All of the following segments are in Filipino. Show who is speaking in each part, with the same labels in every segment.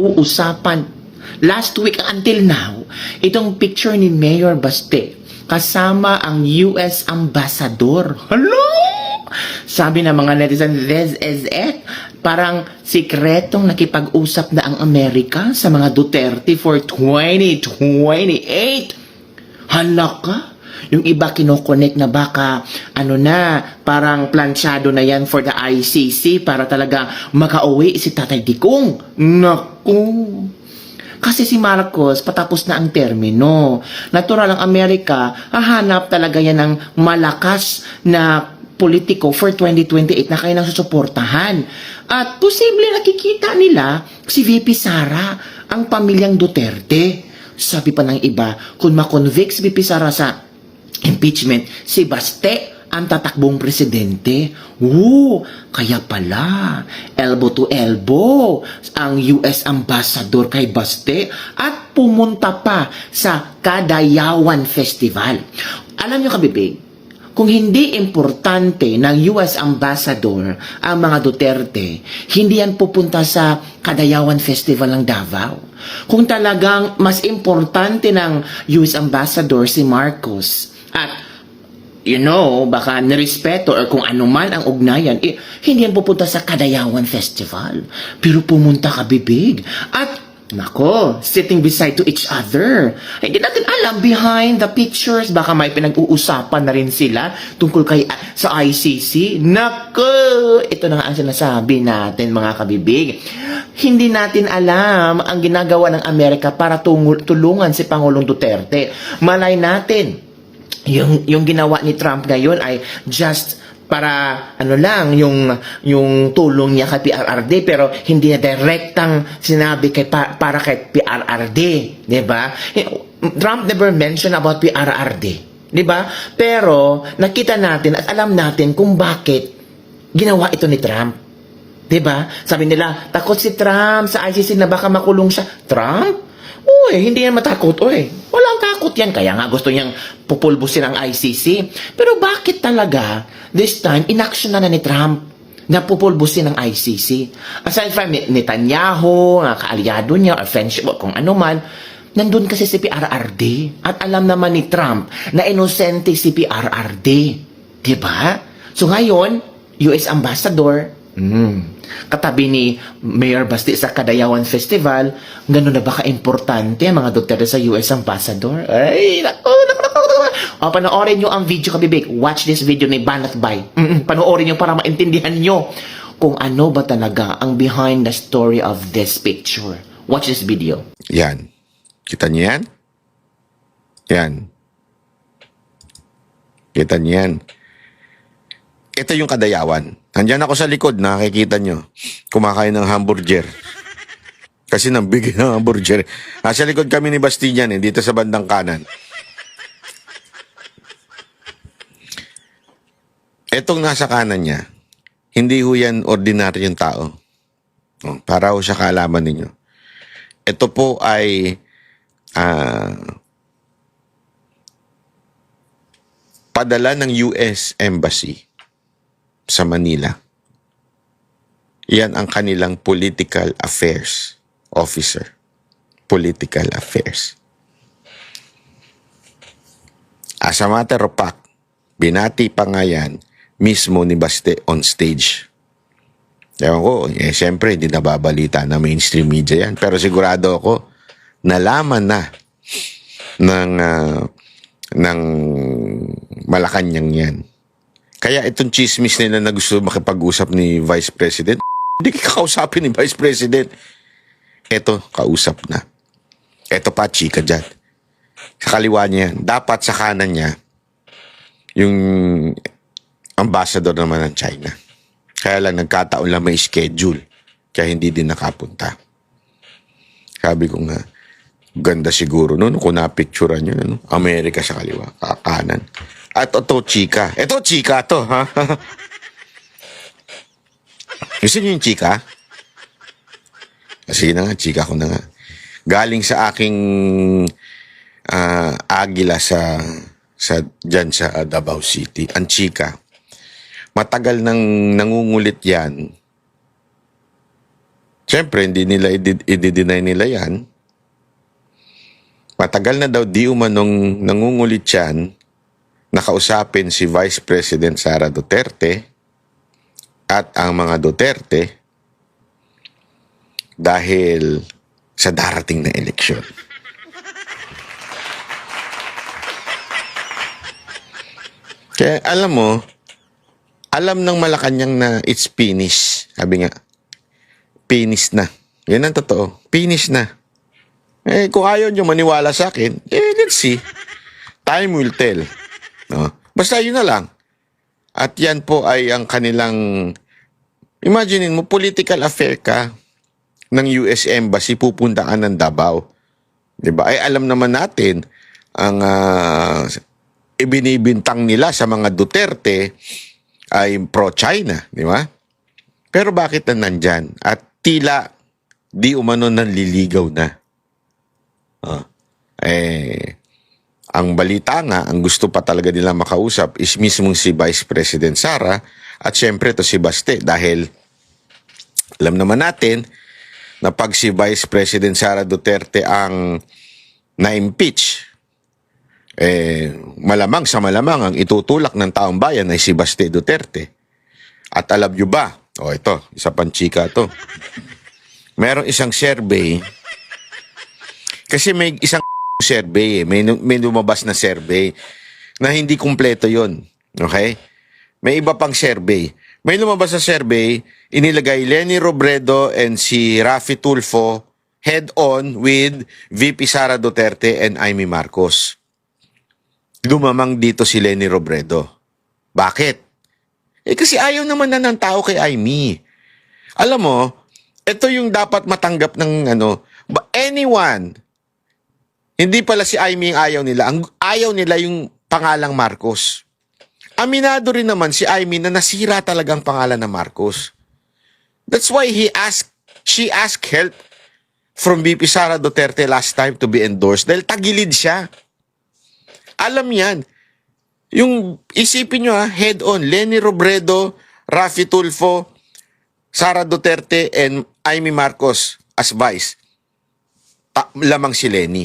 Speaker 1: pinag-uusapan last week until now, itong picture ni Mayor Baste kasama ang US Ambassador. Hello! Sabi ng mga netizens, this is it. Parang sikretong nakipag-usap na ang Amerika sa mga Duterte for 2028. Hala ka? Yung iba kinoconnect na baka, parang planchado na yan for the ICC para talaga makauwi si Tatay Digong. Naku! Kasi si Marcos, patapos na ang termino. Natural ang Amerika, hahanap talaga yan ng malakas na politiko for 2028 na kailang susuportahan. At posible nakikita nila si VP Sara, ang pamilyang Duterte. Sabi pa ng iba, kung makonvict si VP Sara sa impeachment, si Baste ang tatakbong presidente. Kaya pala, elbow to elbow ang US Ambassador kay Baste at pumunta pa sa Kadayawan Festival. Alam nyo kabibig, kung hindi importante ng US Ambassador ang mga Duterte, hindi yan pupunta sa Kadayawan Festival ng Davao. Kung talagang mas importante ng US Ambassador si Marcos at baka nirespeto or kung ano man ang ugnayan, hindi yan pupunta sa Kadayawan Festival. Pero pumunta ka, bibig. At, sitting beside to each other. Hindi natin alam behind the pictures. Baka may pinag-uusapan na rin sila tungkol sa ICC. Ito na nga ang sinasabi natin, mga kabibig. Hindi natin alam ang ginagawa ng Amerika para tulungan si Pangulong Duterte. Malay natin, yung ginawa ni Trump ngayon ay just para yung tulong niya kay PRRD, pero hindi na direktang sinabi para kay PRRD, di ba? Trump never mentioned about PRRD, di ba? Pero nakita natin at alam natin kung bakit ginawa ito ni Trump. Di ba? Sabi nila, takot si Trump sa ICC na baka makulong siya. Trump? Hindi yan matakot. Walang takot yan. Kaya nga gusto niyang pupulbusin ang ICC. Pero bakit talaga, this time, inaction na ni Trump na pupulbusin ang ICC? Aside from Netanyahu, kaalyado niya, or friendship, o kung ano man, nandun kasi si PRRD. At alam naman ni Trump na inosente si PRRD. Diba? So ngayon, US Ambassador, katabi ni Mayor Basti sa Kadayawan Festival, gano'n na ba ka-importante ang mga Duterte sa US Ambassador? Ay, naku. Panoorin nyo ang video, kabibig. Watch this video ni Banat Bay. Panoorin nyo para maintindihan nyo kung ano ba talaga ang behind the story of this picture. Watch this video.
Speaker 2: Yan. Kita niyo yan? Yan. Kita niyo yan? Ito yung Kadayawan. Nandiyan ako sa likod, nakikita nyo. Kumakain ng hamburger. Kasi nang bigay ng hamburger. Sa likod kami ni Bastian, dito sa bandang kanan. Etong nasa kanan niya, hindi ho yan ordinaryong tao. Para ho siya kaalaman ninyo. Ito po ay padala ng US Embassy sa Manila. Yan ang kanilang political affairs officer. Political affairs. As a matter of fact, binati pa nga yan mismo ni Baste on stage. Ewan ko, siyempre, hindi nababalita na mainstream media yan. Pero sigurado ako, nalaman na ng Malacanang yan. Kaya itong chismis nila na gusto makipag-usap ni Vice President, hindi kakausapin ni Vice President. Ito, kausap na. Ito pa, chika dyan. Sa kaliwa niya yan. Dapat sa kanan niya, yung ambassador naman ng China. Kaya lang nagkataon lang may schedule. Kaya hindi din nakapunta. Sabi ko nga, ganda siguro nun kung napicturean nyo, Amerika sa kaliwa, kanan. At ito, chika. Ito, chika to, ha? Gusto nyo yung chika? Sige na nga, chika ko na nga. Galing sa aking agila dyan sa Davao City. Ang chika. Matagal nang nangungulit yan Siyempre, hindi nila i-deny nila yan. Matagal na daw di umanong nangungulit yan nakausapin si Vice President Sara Duterte at ang mga Duterte dahil sa darating na eleksyon. Kaya alam mo, alam ng Malacanang na it's finish. Sabi nga, finish na. Yan ang totoo. Finish na. Kung ayaw nyo maniwala sa akin, let's see. Time will tell. No? Basta yun na lang. At yan po ay ang kanilang, imaginein mo, political affair ka ng US Embassy, pupunta ka ng Davao. Diba? Ay alam naman natin, ang ibinibintang nila sa mga Duterte ay pro-China. Di ba? Pero bakit na nandyan? At tila di umano nanliligaw na. Ang balita nga, ang gusto pa talaga nila makausap is mismong si Vice President Sara at syempre to si Baste dahil alam naman natin na pag si Vice President Sara Duterte ang na-impeach, malamang sa malamang ang itutulak ng taong bayan ay si Baste Duterte. At alam nyo ba, ito, isa pang chika to, merong isang survey, kasi may isang survey, may lumabas na survey na hindi kumpleto yon. Okay? May iba pang survey. May lumabas na survey, inilagay Leni Robredo and si Raffy Tulfo head-on with VP Sara Duterte and Amy Marcos. Lumamang dito si Leni Robredo. Bakit? Kasi ayaw naman na ng tao kay Amy. Alam mo, ito yung dapat matanggap ng anyone. Hindi pala si Amy ang ayaw nila. Ang ayaw nila yung pangalang Marcos. Aminado rin naman si Amy na nasira talagang pangalan ng Marcos. That's why she asked help from VP Sara Duterte last time to be endorsed dahil tagilid siya. Alam yan. Yung isipin nyo head on, Leni Robredo, Raffy Tulfo, Sara Duterte, and Amy Marcos as vice. Lamang si Leni.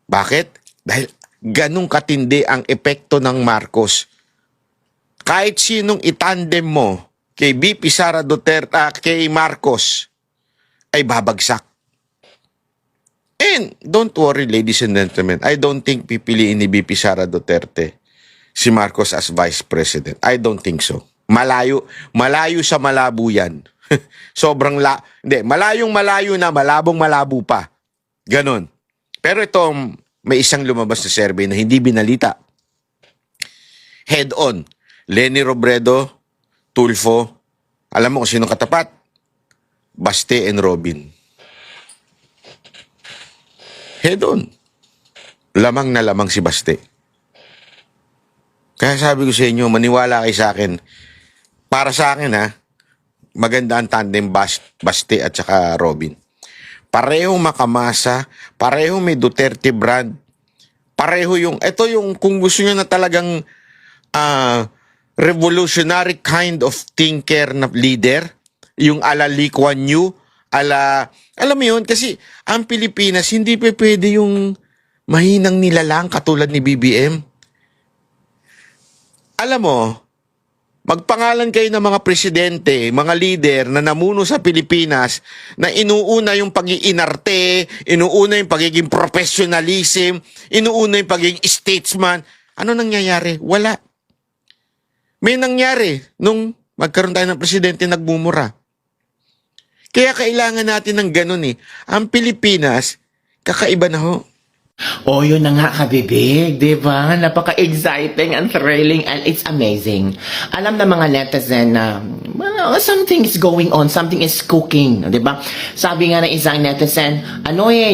Speaker 2: Bakit? Dahil ganun katindi ang epekto ng Marcos. Kahit sinong itandem mo kay VP Sara Duterte, kay Marcos, ay babagsak. And don't worry, ladies and gentlemen, I don't think pipiliin ni VP Sara Duterte si Marcos as Vice President. I don't think so. Malayo sa malabo yan. Malayong-malayo na, malabong-malabo pa. Ganon. Pero ito, may isang lumabas na survey na hindi binalita. Head on, Leni Robredo, Tulfo, alam mo kung sino katapat? Baste and Robin. Head on. Lamang na lamang si Baste. Kaya sabi ko sa inyo, maniwala kayo sa akin. Para sa akin maganda ang tandem Baste at saka Robin. Parehong makamasa, parehong may Duterte brand, pareho ito yung kung gusto nyo na talagang revolutionary kind of thinker na leader, yung ala Lee Kuan Yew, alam mo yun, kasi ang Pilipinas, hindi pa pwede yung mahinang nilalang katulad ni BBM. Alam mo, magpangalan kayo ng mga presidente, mga leader na namuno sa Pilipinas na inuuna yung pag-iinarte, inuuna yung pagiging professionalism, inuuna yung pagiging statesman. Ano nangyayari? Wala. May nangyari nung magkaroon tayo ng presidente nagmumura. Kaya kailangan natin ng ganun Ang Pilipinas, kakaiba na ho.
Speaker 1: Yun na nga kabibig, di ba? Napaka-exciting and thrilling and it's amazing. Alam na mga netizen na something is going on, something is cooking, di ba? Sabi nga ng isang netizen,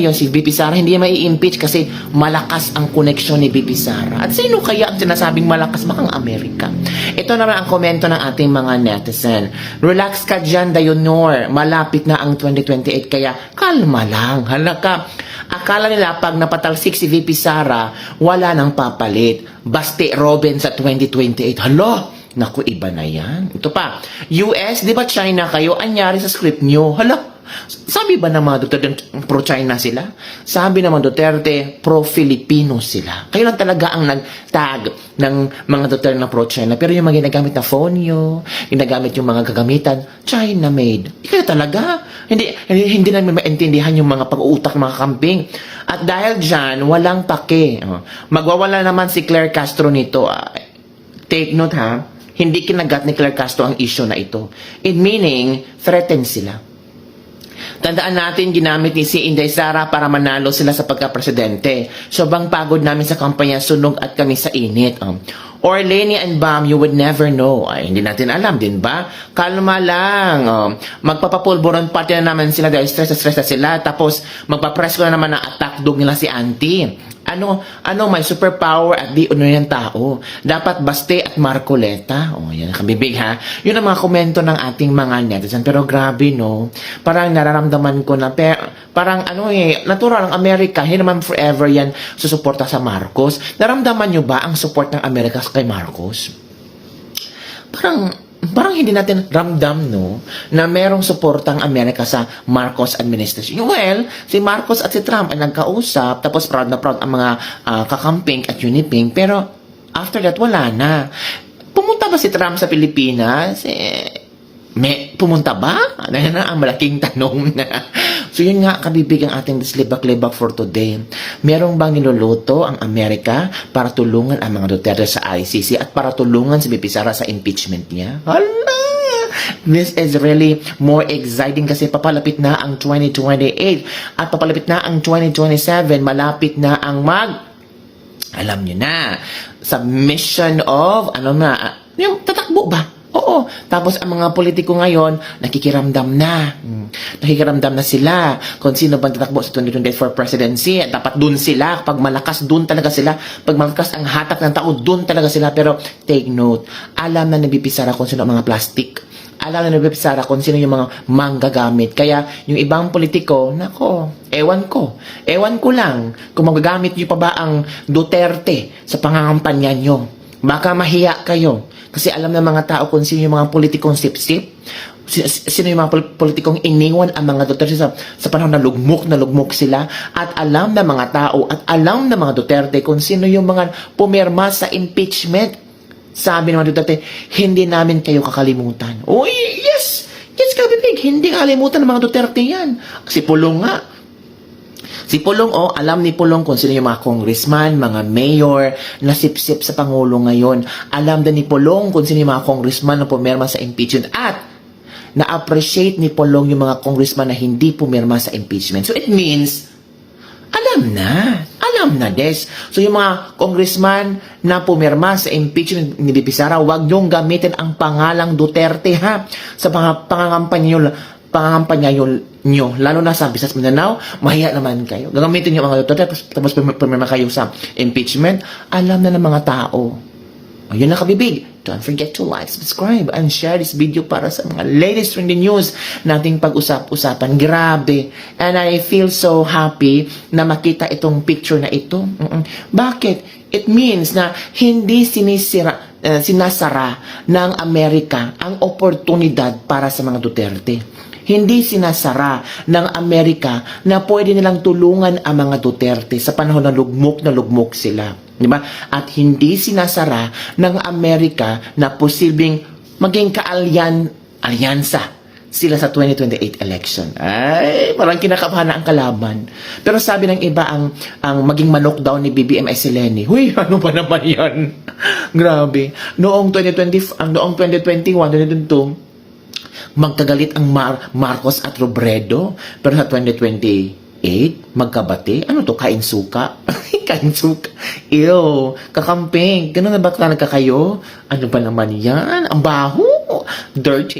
Speaker 1: yung si VP Sara hindi mai-impeach kasi malakas ang koneksyon ni VP Sara. At sino kaya ang sinasabing malakas? Makang Amerika. Ito naman ang komento ng ating mga netizen. Relax ka dyan, Dayonor. Malapit na ang 2028 kaya kalma lang. Halaka. Akala nila pag napatalsik si VP Sara, wala nang papalit. Baste Robin sa 2028. Hala, Naku, iba na yan. Ito pa, US, di ba China kayo? Anyari sa script nyo? Hala, sabi ba ng mga Duterte pro-China sila? Sabi naman Duterte pro-Filipino sila. Kayo lang talaga ang nag-tag ng mga Duterte na pro-China. Pero yung mga ginagamit na phone nyo, ginagamit yung mga gagamitan, China-made. Kayo talaga. Hindi namin maintindihan yung mga pag-uutak ng mga kambing. At dahil dyan, walang pake. Magwawala naman si Claire Castro nito. Take note ha, hindi kinagat ni Claire Castro ang issue na ito. It meaning, threatened sila. Tandaan natin, ginamit ni si Inday Sara para manalo sila sa pagka-presidente. Sobrang pagod namin sa kampanya, sunog at kami sa init. Or Lenny and Bam, you would never know. Ay, hindi natin alam, din ba? Kalma lang. Magpapapulburon party na naman sila dahil stress na sila. Tapos, magpapress ko na naman ang attack dog nila si Auntie. May superpower at di uno yung tao. Dapat Baste at Marcoleta. Yan kabibig ha. Yun ang mga komento ng ating mga netizen. Pero grabe no. Parang nararamdaman ko na parang natural ang Amerika. Hindi naman forever yan susuporta sa Marcos. Naramdaman nyo ba ang support ng Amerika kay Marcos? Parang hindi natin ramdam, no, na merong suportang Amerika sa Marcos administration. Well, si Marcos at si Trump ay nagkausap, tapos proud na proud ang mga kakamping at uniping, pero after that, wala na. Pumunta ba si Trump sa Pilipinas? Pumunta ba? Yan na ang malaking tanong na. So yun nga, kabibig ang ating dislibak-libak for today. Merong bang niluluto ang Amerika para tulungan ang mga Duterte sa ICC at para tulungan si BP Sara sa impeachment niya? Hala! This is really more exciting kasi papalapit na ang 2028 at papalapit na ang 2027. Malapit na ang alam niyo na, submission of, yung tatakbo ba? Oo. Tapos ang mga politiko ngayon, nakikiramdam na. Nakikiramdam na sila kung sino bang tatakbo sa 2028 for presidency. Dapat dun sila. Pag malakas, dun talaga sila. Pag malakas ang hatak ng tao, dun talaga sila. Pero take note, alam na nabipisara kung sino ang mga plastic. Alam na nabipisara kung sino yung mga manggagamit. Kaya yung ibang politiko, ewan ko lang kung magagamit nyo pa ba ang Duterte sa pangangampanya nyo. Baka mahiya kayo. Kasi alam ng mga tao kung sino yung mga politikong sip-sip, sino yung mga politikong iniwan ang mga Duterte sa panahon na lugmok sila, at alam ng mga tao at alam ng mga Duterte kung sino yung mga pumirma sa impeachment. Sabi ng mga Duterte, hindi namin kayo kakalimutan. Uy, yes, kabibig, hindi kakalimutan ng mga Duterte yan. Si Pulong nga. Si Pulong, alam ni Pulong kung sino yung mga congressman, mga mayor na sip-sip sa Pangulo ngayon. Alam din ni Pulong kung sino yung mga congressman na pumirma sa impeachment. At na-appreciate ni Pulong yung mga congressman na hindi pumirma sa impeachment. So it means, alam na des. So yung mga congressman na pumirma sa impeachment ni BP Sara, huwag niyong gamitin ang pangalang Duterte ha sa mga pangangampanya nyo, lalo na sa Visayas Mindanao, mahiya naman kayo. Gagamitin nyo mga Duterte, tapos pumirma kayo sa impeachment. Alam na ng mga tao. Ayun na kabibig. Don't forget to like, subscribe, and share this video para sa mga latest trending news nating pag-usap-usapan. Grabe. And I feel so happy na makita itong picture na ito. Bakit? It means na hindi sinasara ng Amerika ang oportunidad para sa mga Duterte. Hindi sinasara ng Amerika na pwede nilang tulungan ang mga Duterte sa panahon na lugmok sila. Diba? At hindi sinasara ng Amerika na posibleng maging alyansa sila sa 2028 election. Ay, parang kinakabahan na ang kalaban. Pero sabi ng iba, ang maging manok daw ni BBM ay si Lenny. Huy, ano ba naman yan? Grabe. Noong 2021, 2022, magkagalit ang Marcos at Robredo. Pero sa 2028, magkabati. Ano to? Kain suka? Kain suka. Ew, kakamping. Ganun na ba nagkakayo? Ano ba naman yan? Ang baho. Dirty.